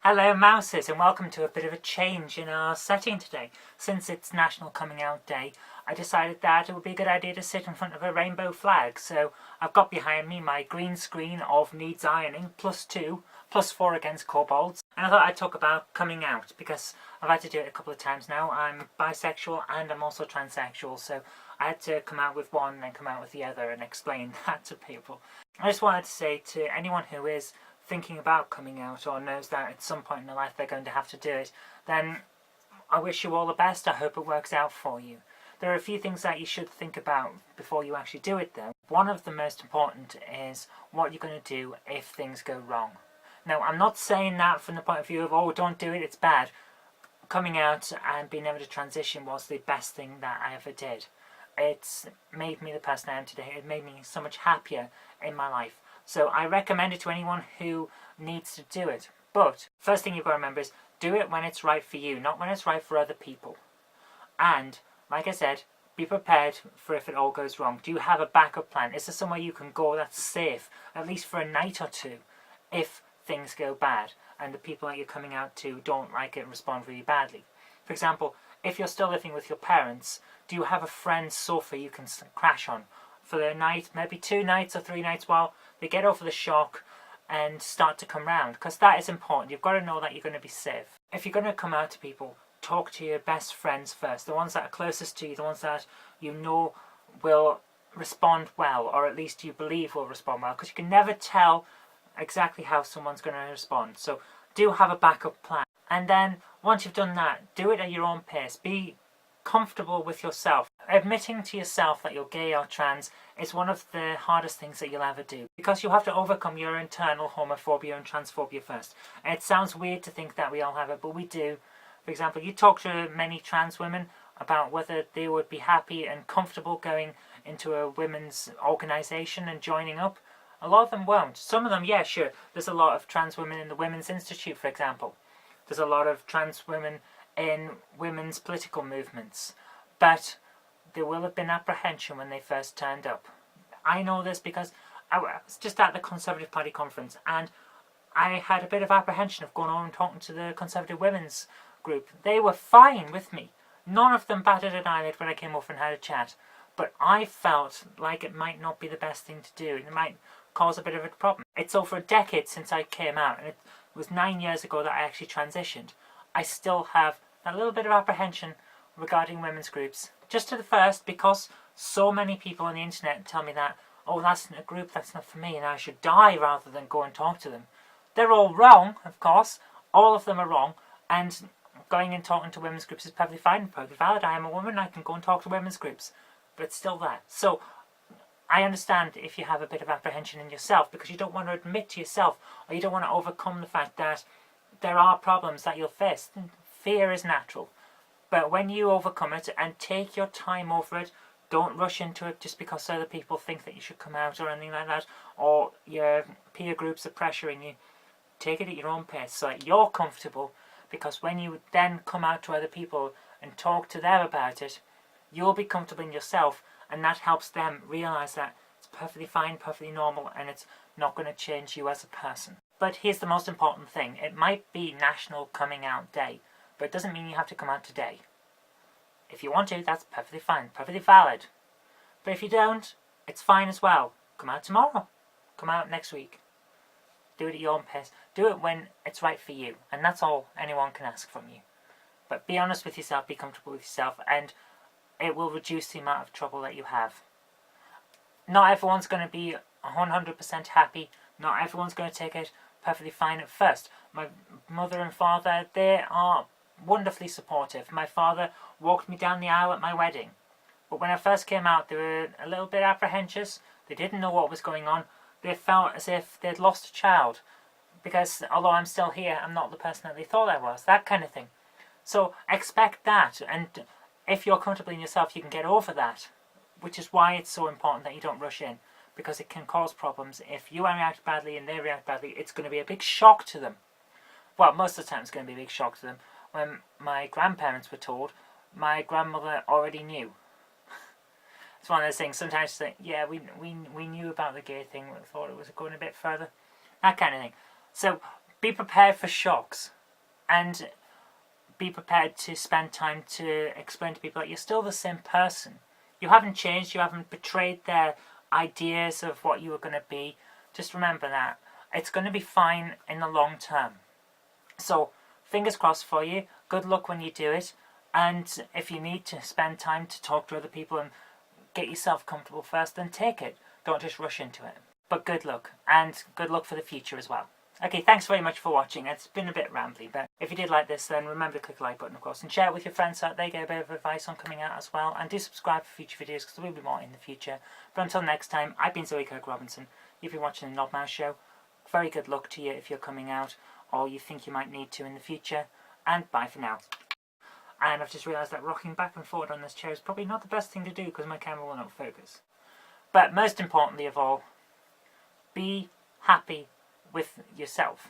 Hello Mouses, and welcome to a bit of a change in our setting today. Since it's National Coming Out Day, I decided that it would be a good idea to sit in front of a rainbow flag. So I've got behind me my green screen of needs ironing, +2, +4 against kobolds. And I thought I'd talk about coming out, because I've had to do it a couple of times now. I'm bisexual and I'm also transsexual, so I had to come out with one and then come out with the other and explain that to people. I just wanted to say to anyone who is thinking about coming out or knows that at some point in their life they're going to have to do it, then I wish you all the best. I hope it works out for you. There are a few things that you should think about before you actually do it though. One of the most important is what you're going to do if things go wrong. Now, I'm not saying that from the point of view of, oh, don't do it, it's bad. Coming out and being able to transition was the best thing that I ever did. It's made me the person I am today. It made me so much happier in my life. So I recommend it to anyone who needs to do it. But first thing you've got to remember is do it when it's right for you, not when it's right for other people. And like I said, be prepared for if it all goes wrong. Do you have a backup plan? Is there somewhere you can go that's safe, at least for a night or two, if things go bad and the people that you're coming out to don't like it and respond really badly? For example, if you're still living with your parents, do you have a friend's sofa you can crash on for the night, maybe 2 nights or 3 nights, while they get over the shock and start to come round? Because that is important. You've got to know that you're going to be safe. If you're going to come out to people, talk to your best friends first, the ones that are closest to you, the ones that you know will respond well, or at least you believe will respond well, because you can never tell exactly how someone's going to respond. So do have a backup plan. And then once you've done that, do it at your own pace. Be comfortable with yourself. Admitting to yourself that you're gay or trans is one of the hardest things that you'll ever do, because you have to overcome your internal homophobia and transphobia first. And it sounds weird to think that we all have it, but we do. For example, you talk to many trans women about whether they would be happy and comfortable going into a women's organisation and joining up. A lot of them won't. Some of them, yeah, sure. There's a lot of trans women in the Women's Institute, for example. There's a lot of trans women in women's political movements. But there will have been apprehension when they first turned up. I know this because I was just at the Conservative Party conference and I had a bit of apprehension of going on and talking to the Conservative women's group. They were fine with me. None of them batted an eyelid when I came over and had a chat. But I felt like it might not be the best thing to do. It might cause a bit of a problem. It's over a decade since I came out, and it was 9 years ago that I actually transitioned. I still have a little bit of apprehension regarding women's groups. Just to the first, because so many people on the internet tell me that, oh, that's a group, that's not for me, and I should die rather than go and talk to them. They're all wrong, of course. All of them are wrong, and going and talking to women's groups is perfectly fine, perfectly valid. I am a woman, I can go and talk to women's groups. But it's still there. So I understand if you have a bit of apprehension in yourself, because you don't want to admit to yourself, or you don't want to overcome the fact that there are problems that you'll face. Fear is natural. But when you overcome it and take your time over it, don't rush into it just because other people think that you should come out or anything like that, or your peer groups are pressuring you. Take it at your own pace so that you're comfortable, because when you then come out to other people and talk to them about it, you'll be comfortable in yourself, and that helps them realise that it's perfectly fine, perfectly normal, and it's not going to change you as a person. But here's the most important thing. It might be National Coming Out Day, but it doesn't mean you have to come out today. If you want to, that's perfectly fine, perfectly valid. But if you don't, it's fine as well. Come out tomorrow. Come out next week. Do it at your own pace. Do it when it's right for you, and that's all anyone can ask from you. But be honest with yourself, be comfortable with yourself, and it will reduce the amount of trouble that you have. Not everyone's going to be 100% happy. Not everyone's going to take it perfectly fine at first. My mother and father, they are wonderfully supportive. My father walked me down the aisle at my wedding. But when I first came out, they were a little bit apprehensive. They didn't know what was going on. They felt as if they'd lost a child. Because although I'm still here, I'm not the person that they thought I was. That kind of thing. So expect that. And if you're comfortable in yourself, you can get over that. Which is why it's so important that you don't rush in. Because it can cause problems. If you react badly and they react badly, it's going to be a big shock to them. Well, most of the time it's going to be a big shock to them. When my grandparents were told, my grandmother already knew. It's one of those things, sometimes you think, yeah, we knew about the gay thing, we thought it was going a bit further. That kind of thing. So be prepared for shocks, and be prepared to spend time to explain to people that you're still the same person. You haven't changed, you haven't betrayed their ideas of what you were going to be. Just remember that. It's going to be fine in the long term. So, fingers crossed for you. Good luck when you do it. And if you need to spend time to talk to other people and get yourself comfortable first, then take it. Don't just rush into it. But good luck, and good luck for the future as well. Okay, thanks very much for watching. It's been a bit rambly, but if you did like this, then remember to click the like button, of course, and share it with your friends so that they get a bit of advice on coming out as well. And do subscribe for future videos, because there will be more in the future. But until next time, I've been Zoe Kirk-Robinson. You've been watching the Knob Mouse Show. Very good luck to you if you're coming out, or you think you might need to in the future. And bye for now. And I've just realised that rocking back and forward on this chair is probably not the best thing to do, because my camera will not focus. But most importantly of all, be happy with yourself.